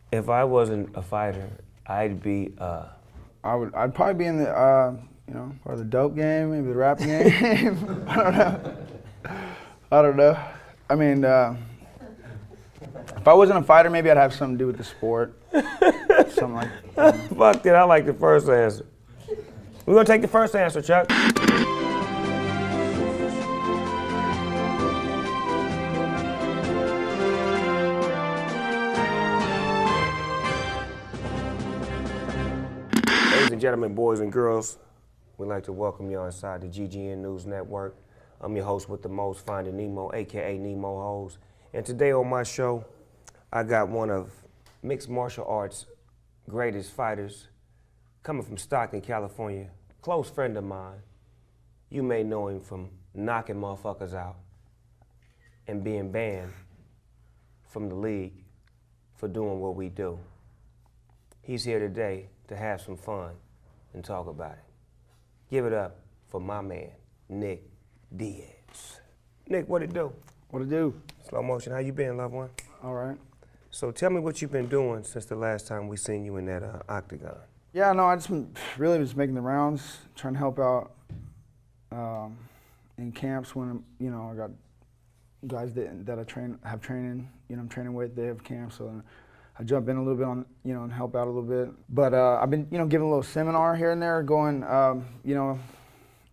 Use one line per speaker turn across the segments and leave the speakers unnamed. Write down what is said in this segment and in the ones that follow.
If I wasn't a fighter, I'd be.
I'd probably be in the or the dope game, maybe the rap game. I don't know. I don't know. I mean, if I wasn't a fighter, maybe I'd have something to do with the sport. Something like.
Fuck it. I like the first answer. We're gonna take the first answer, Chuck. Ladies and gentlemen, boys and girls, we'd like to welcome you inside the GGN News Network. I'm your host with the most, Finding Nemo, aka Nemo Hoes. And today on my show, I got one of mixed martial arts' greatest fighters, coming from Stockton, California, close friend of mine. You may know him from knocking motherfuckers out and being banned from the league for doing what we do. He's here today to have some fun and talk about it. Give it up for my man, Nick Diaz. Nick, what it do?
What it do?
Slow motion, how you been, loved one?
All right.
So tell me what you've been doing since the last time we seen you in that octagon.
Yeah, no, I just really was making the rounds, trying to help out in camps when I got guys that I have training. I'm training with. They have camps, so I jump in a little bit on and help out a little bit. But I've been giving a little seminar here and there. Going, I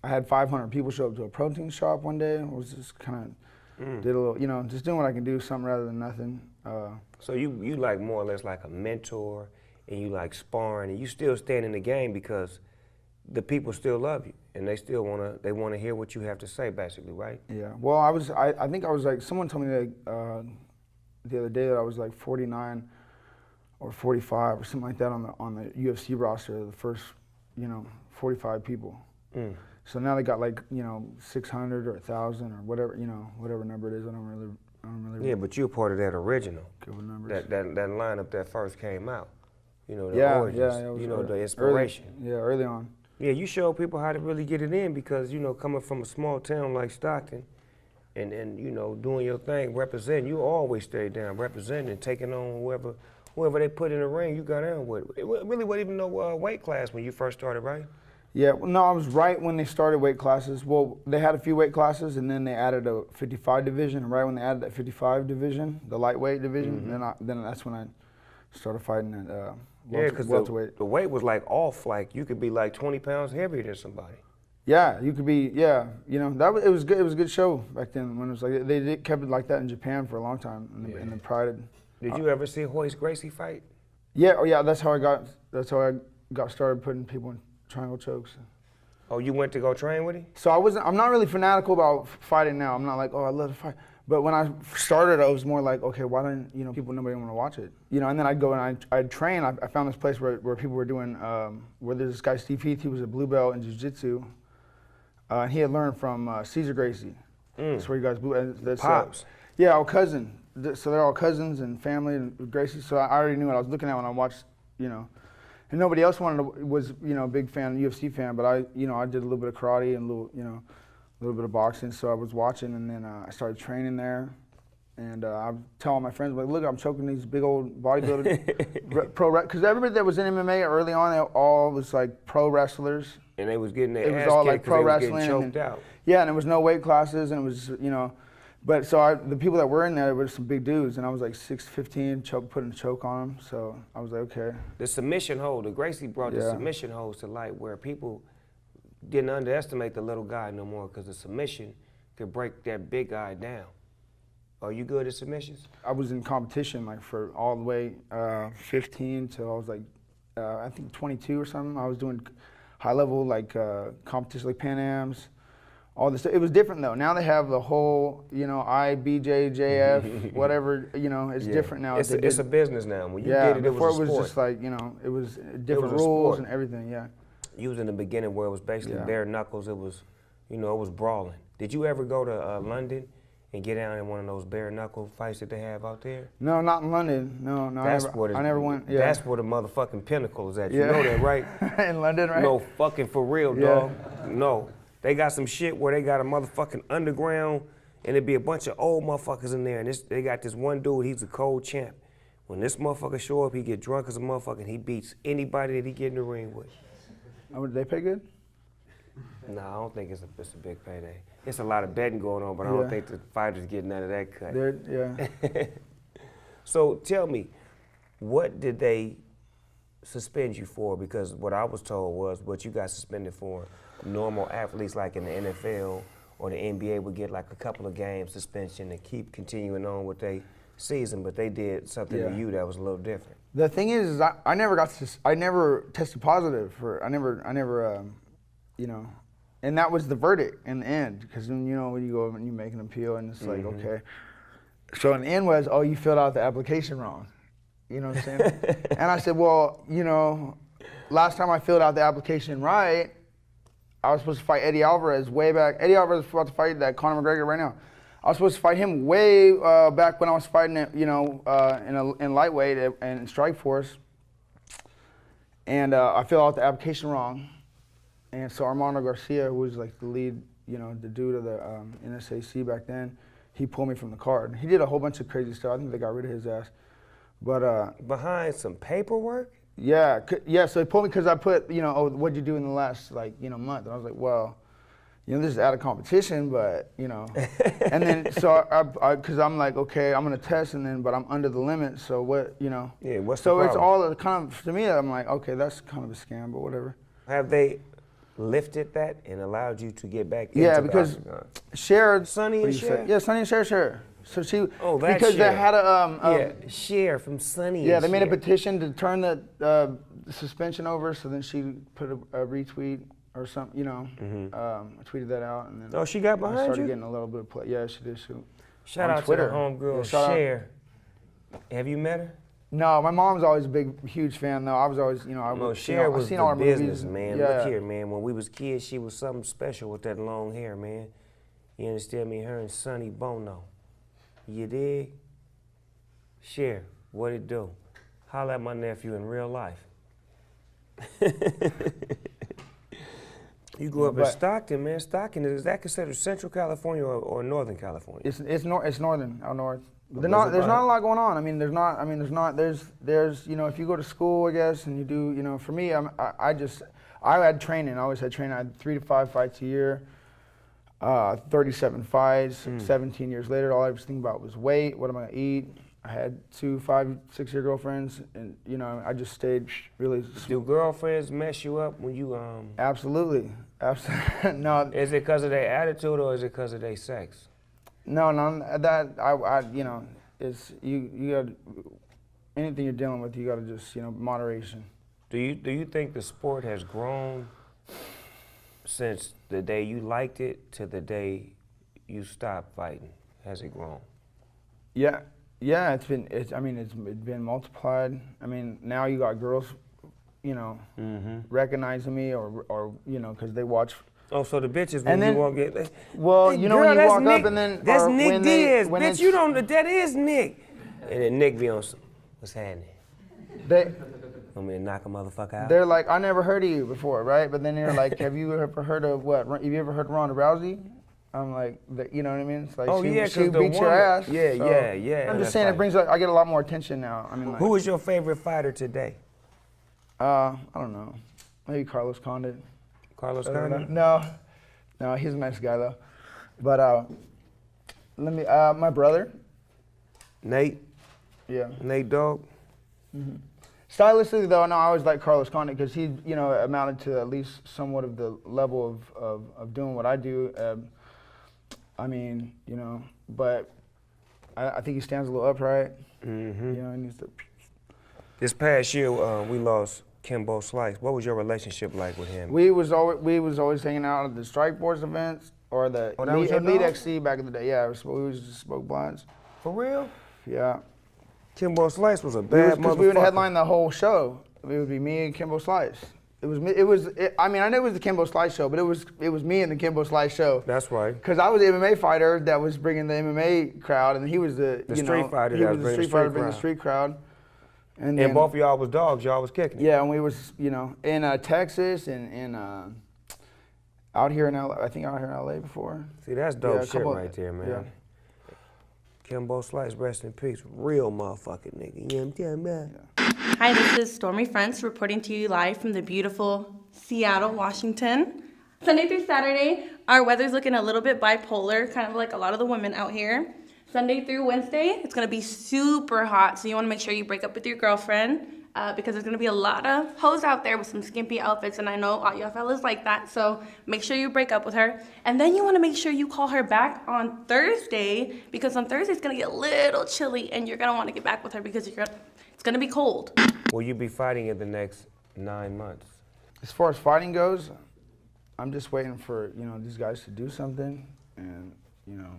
had 500 people show up to a protein shop one day. I was just kind of did a little, just doing what I can do, something rather than nothing.
So you like more or less like a mentor, and you like sparring, and you still stand in the game because the people still love you, and they still wanna hear what you have to say, basically, right?
Yeah. Well, I think I was like, someone told me that the other day that I was like 49 or 45 or something like that on the UFC roster, the first 45 people. So now they got like 600 or 1,000 or whatever number it is. I don't really.
Yeah, but you're part of that original.
Good with numbers.
That lineup that first came out. The origins.
Yeah,
the inspiration.
Early on.
Yeah, you show people how to really get it in because coming from a small town like Stockton, and doing your thing, representing. You always stay down, representing, taking on whoever they put in the ring. You got down with. It really wasn't even no weight class when you first started, right?
Yeah, well, no, I was right when they started weight classes. Well, they had a few weight classes, and then they added a 55 division. And right when they added that 55 division, the lightweight division, then that's when I stared fighting at welterweight.
The weight was like off. Like you could be like 20 pounds heavier than somebody.
Yeah, you could be. Yeah, it was good. It was a good show kept it like that in Japan for a long time. In the Pride.
Did you ever see Royce Gracie fight?
Yeah. Oh yeah. That's how I got started putting people in triangle chokes.
Oh, you went to go train with him?
So I'm not really fanatical about fighting now. I'm not like, oh, I love to fight. But when I started, I was more like, okay, why don't nobody want to watch it? And then I'd go and I'd train. I found this place where people were doing, where there's this guy, Steve Heath, he was a blue belt in jiu-jitsu. And he had learned from Cesar Gracie. That's where you guys that's
Pops.
Yeah, our cousin. So they're all cousins and family and Gracie. So I already knew what I was looking at when I watched, And nobody else was a big fan, UFC fan, but I did a little bit of karate and a little bit of boxing, so I was watching, and then I started training there, and I would tell all my friends, like, look, I'm choking these big old bodybuilders, because everybody that was in MMA early on, they all was like pro wrestlers.
And they was getting their ass kicked.
It was all like pro wrestling.
Choked out.
Yeah, and there was no weight classes, and it was, but so the people that were in there were some big dudes, and I was like 6'15", putting a choke on them, so I was like, okay.
The submission hold, Gracie brought the submission holds to light where people didn't underestimate the little guy no more because the submission could break that big guy down. Are you good at submissions? I
was in competition like for all the way 15 till I was like, I think 22 or something. I was doing high level like competition like Pan Ams. All this stuff. It was different though. Now they have the whole, IBJ, JF, whatever, it's different now.
It's a business now. When you did it,
before
it was a sport.
It was just like, it was different rules and everything, yeah.
You was in the beginning where it was basically bare knuckles. It was, it was brawling. Did you ever go to London and get down in one of those bare knuckle fights that they have out there?
No, not in London. No, I never went. Yeah.
That's where the motherfucking pinnacle is at. You know that, right?
In London, right?
No, fucking for real, dog. No. They got some shit where they got a motherfucking underground, and it'd be a bunch of old motherfuckers in there, and they got this one dude, he's a cold champ. When this motherfucker show up, he get drunk as a motherfucker and he beats anybody that he get in the ring with.
Oh, they pay good?
No, I don't think it's a big payday. It's a lot of betting going on, but I don't think the fighters get none of that cut.
Yeah.
So tell me, what did they suspend you for? Because what I was told was what you got suspended for, normal athletes like in the NFL or the NBA would get like a couple of games suspension and keep continuing on with their season, but they did something to you that was a little different.
The thing is I never tested positive for, I never, you know, and that was the verdict in the end, because when you go and you make an appeal and it's like, okay. So in the end was, oh, you filled out the application wrong. You know what I'm saying? And I said, well, last time I filled out the application right, I was supposed to fight Eddie Alvarez way back. Eddie Alvarez is about to fight that Conor McGregor right now. I was supposed to fight him way back when I was fighting, in lightweight and Strikeforce. And I filled out the application wrong. And so Armando Garcia, who was like the lead, the dude of the NSAC back then, he pulled me from the card. He did a whole bunch of crazy stuff. I think they got rid of his ass. But
behind some paperwork?
Yeah. So he pulled me because I put, oh, what'd you do in the last month? And I was like, well, this is out of competition, but and then so because I'm like, okay, I'm gonna test, but I'm under the limit. So what, Yeah.
What's
so
the
it's
problem?
all kind of, to me, I'm like, okay, that's kind of a scam, but whatever.
Have they lifted that and allowed you to get back into
Yeah, because Cher,
Sonny and Cher?
Yeah, Sonny and Cher. So she,
oh, that's
because
Cher.
they had a
Cher from Sonny.
Yeah,
and
they made a
Cher.
petition to turn the suspension over. So then she put a retweet or something. I tweeted that out, and then
oh, she got behind
I started
you?
getting a little bit of play. Yeah, she did.
Shout
on
out
Twitter.
to the homegirl,
Yeah,
Cher. Have you met her?
No, my mom's always a huge fan though. I was always,
Cher was
I've seen
the
all her
business,
movies.
man.
Yeah.
Look here, man. When we was kids, she was something special with that long hair, man. You understand me? Her and Sonny Bono. You dig? Cher, what it do? Holla at my nephew in real life. You grew up in Stockton, man. Stockton, is that considered Central California or Northern California?
It's northern, out north. There's not a lot going on. There's if you go to school, I guess, and you do, for me, I had training. I always had training. I had 3 to 5 fights a year, 37 fights. 17 years later, all I was thinking about was weight. What am I gonna eat? I had 2 5, 6-year girlfriends, and I just stayed really.
Do girlfriends mess you up when you
Absolutely. No.
Is it because of their attitude or is it because of their sex?
No, that it's you got anything you're dealing with, you got to just moderation.
Do you think the sport has grown since the day you liked it to the day you stopped fighting? Has it grown?
Yeah, it's been multiplied. Now you got girls, recognizing me or because they watch.
Oh, so the bitches when you walk in.
Well,
hey,
when
girl,
you
that's
walk
Nick,
up and then
that's Nick Diaz,
when
bitch. You don't. That is Nick. And then Nick be on some. What's happening? Want me to knock a motherfucker out?
They're like, I never heard of you before, right? But then they're like, have you ever heard of what? Have you ever heard of Ronda Rousey? I'm like, you know what I mean? It's like, she beats your ass.
Yeah,
so
yeah.
I'm just saying I get a lot more attention now.
Who is your favorite fighter today?
I don't know. Maybe Carlos Condit.
Carlos Condit?
No, he's a nice guy though. But my brother.
Nate?
Yeah.
Nate Dogg?
Mm-hmm. Stylistically though, no, I always like Carlos Condit because he, amounted to at least somewhat of the level of doing what I do. But I think he stands a little upright.
Mm-hmm.
He needs to.
This past year, we lost Kimbo Slice. What was your relationship like with him?
We was always hanging out at the Strikeforce events or the Elite XC back in the day. Yeah, we was just smoke blunts.
For real?
Yeah.
Kimbo Slice was a bad motherfucker.
We would headline the whole show. It would be me and Kimbo Slice. I know it was the Kimbo Slice show, but it was me and the Kimbo Slice show.
That's right.
Because I was the MMA fighter that was bringing the MMA crowd, and he was the
street fighter
that was bringing the street crowd. And
both of y'all was dogs. Y'all was kicking it.
Yeah, and we was in Texas and out here in LA. I think out here in LA before.
See, that's dope shit right there, man. Yeah. Kimbo Slice, rest in peace. Real motherfucking nigga. You know what I'm talking about?
Hi, this is Stormy French reporting to you live from the beautiful Seattle, Washington. Sunday through Saturday, our weather's looking a little bit bipolar, kind of like a lot of the women out here. Sunday through Wednesday, it's gonna be super hot, so you wanna make sure you break up with your girlfriend because there's gonna be a lot of hoes out there with some skimpy outfits, and I know all y'all fellas like that, so make sure you break up with her. And then you wanna make sure you call her back on Thursday, because on Thursday it's gonna get a little chilly, and you're gonna wanna get back with her because it's gonna be cold.
Will you be fighting in the next 9 months?
As far as fighting goes, I'm just waiting for, you know, these guys to do something and, you know,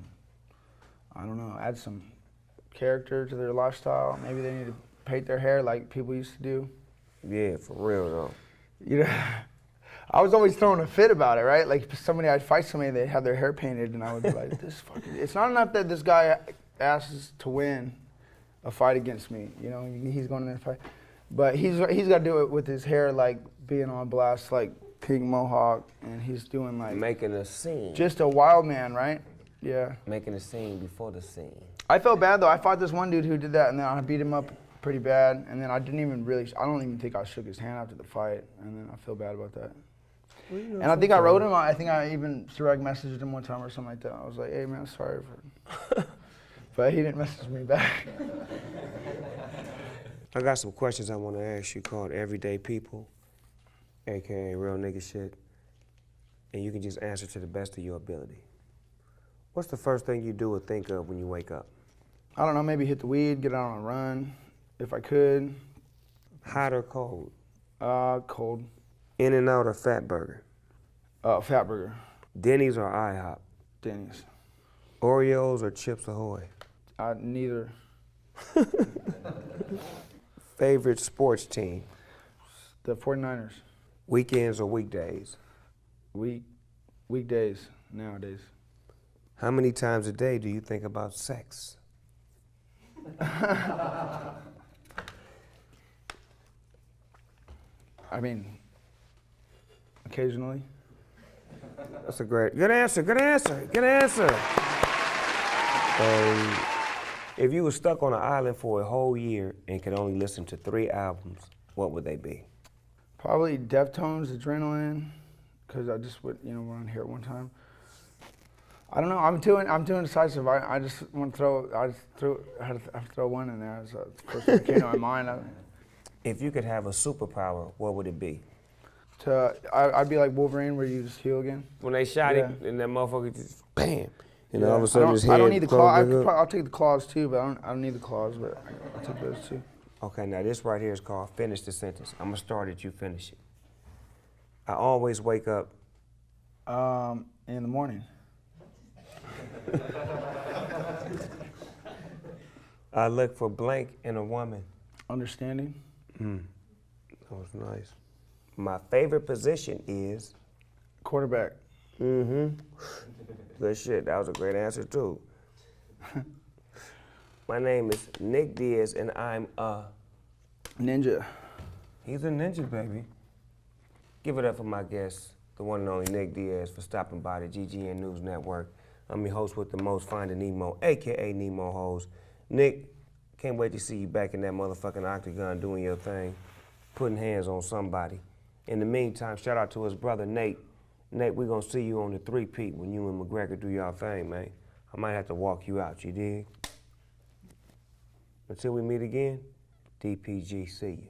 I don't know, add some character to their lifestyle. Maybe they need to paint their hair like people used to do.
Yeah, for real though.
You know, I was always throwing a fit about it, right? Like I'd fight somebody, they'd have their hair painted, and I would be like, this fucking, it's not enough that this guy asks to win a fight against me, you know, he's going in there to fight. But he's got to do it with his hair like being on blast, like pink mohawk, and he's doing like...
Making a scene.
Just a wild man, right? Yeah.
Making a scene before the scene.
I felt bad though. I fought this one dude who did that, and then I beat him up pretty bad, and then I don't even think I shook his hand after the fight, and then I feel bad about that. Well, you know, and I think I wrote him, I think I even direct messaged him one time or something like that. I was like, hey man, sorry for... But he didn't message me back.
I got some questions I want to ask you called Everyday People, AKA real nigga shit, and you can just answer to the best of your ability. What's the first thing you do or think of when you wake up?
I don't know, maybe hit the weed, get out on a run, if I could.
Hot or cold?
Cold.
In-N-Out or Fat Burger?
Fat Burger.
Denny's or IHOP?
Denny's.
Oreos or Chips Ahoy?
Neither.
Favorite sports team?
The 49ers.
Weekends or weekdays?
Weekdays, nowadays.
How many times a day do you think about sex?
I mean, occasionally.
That's a good answer, good answer, good answer. If you were stuck on an island for a whole year and could only listen to 3 albums, what would they be?
Probably Deftones, Adrenaline, because I just would, want to hear it one time. I don't know. I'm too indecisive. I just want to throw. I had to throw one in there. So the first thing that came to my mind.
If you could have a superpower, what would it be?
I'd be like Wolverine, where you just heal again.
When they shot him, and that motherfucker just bam, and all of a
I
sudden his head.
I don't need the claws. I'll take the claws too, but I don't need the claws. But I'll take those too.
Okay, now this right here is called finish the sentence. I'm gonna start it. You finish it. I always wake up.
In the morning.
I look for blank in a woman.
Understanding.
That was nice. My favorite position is?
Quarterback.
Good shit. That was a great answer too. My name is Nick Diaz, and I'm a
ninja.
He's a ninja, baby. Give it up for my guest, the one and only Nick Diaz, for stopping by the GGN News Network. I'm your host with the most, Finding Nemo, AKA Nemo Hoes. Nick, can't wait to see you back in that motherfucking octagon doing your thing, putting hands on somebody. In the meantime, shout out to his brother, Nate. Nate, we're gonna see you on the 3-peat when you and McGregor do your thing, man. I might have to walk you out, you dig? Until we meet again, DPG, see you.